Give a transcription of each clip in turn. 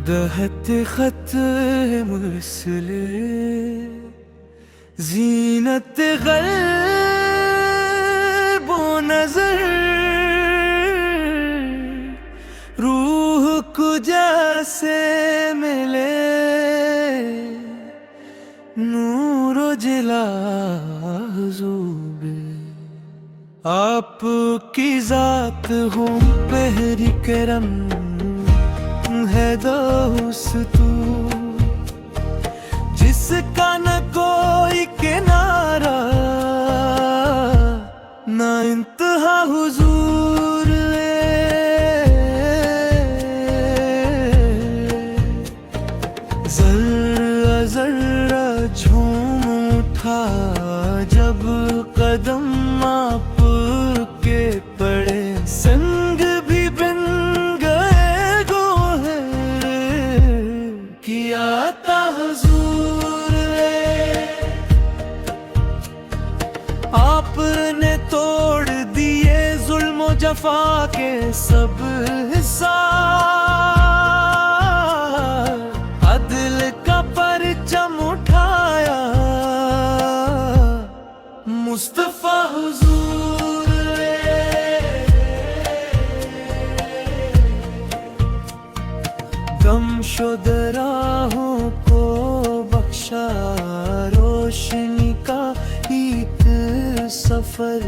दहत खत मुरसल जीनत ग़ल्बो नज़र रूह को जैसे मिले नूरो जिला हुज़ूर आपकी ज़ात हूँ पहरी करम है दोस्तू जिसका न कोई किनारा न इंतहा हुजूर ज़र्रा ज़र्रा झूम उठा जब कदम आपके पड़े संग भी बिन गए गोहर किया था हुजूर आपने तोड़ दिए जुल्म जफा के सब हिसाब अदल का परचम उठाया मुस्तफा हुजूर गमशुद राहों को बख्शा रोशनी का एक सफर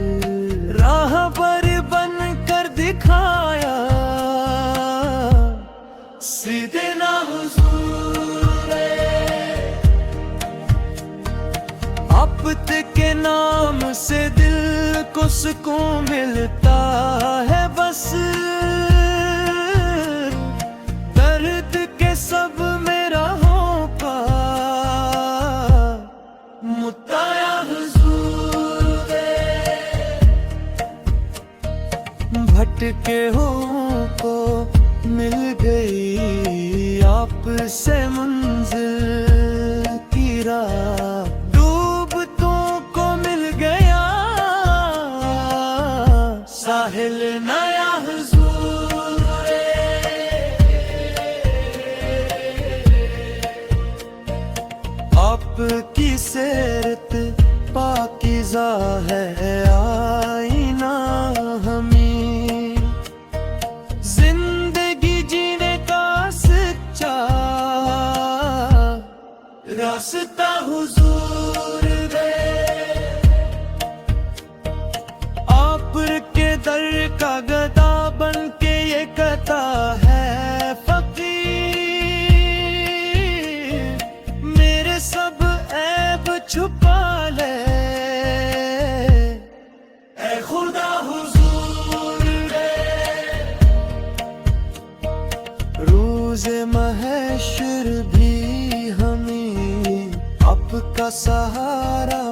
राहबर बन कर दिखाया सीधे ना हुजूर आपके नाम से दिल को सुकून मिलता है बस दर्द के सब मेरा होगा मुताया हुजूर भटके हो को मिल गई आपसे मंजिल की राह डूबतों को मिल गया साहिल नया हुजूर आपकी सीरत पाकीज़ा है आईना हमें जिंदगी जीने का सच्चा रास्ता हुजूर आपके दर का गदा बन के ये कहता है फकीर मेरे सब ऐब छुपा ले ऐ खुदा हुजूर रोज़े महशर भी हमें आपका सहारा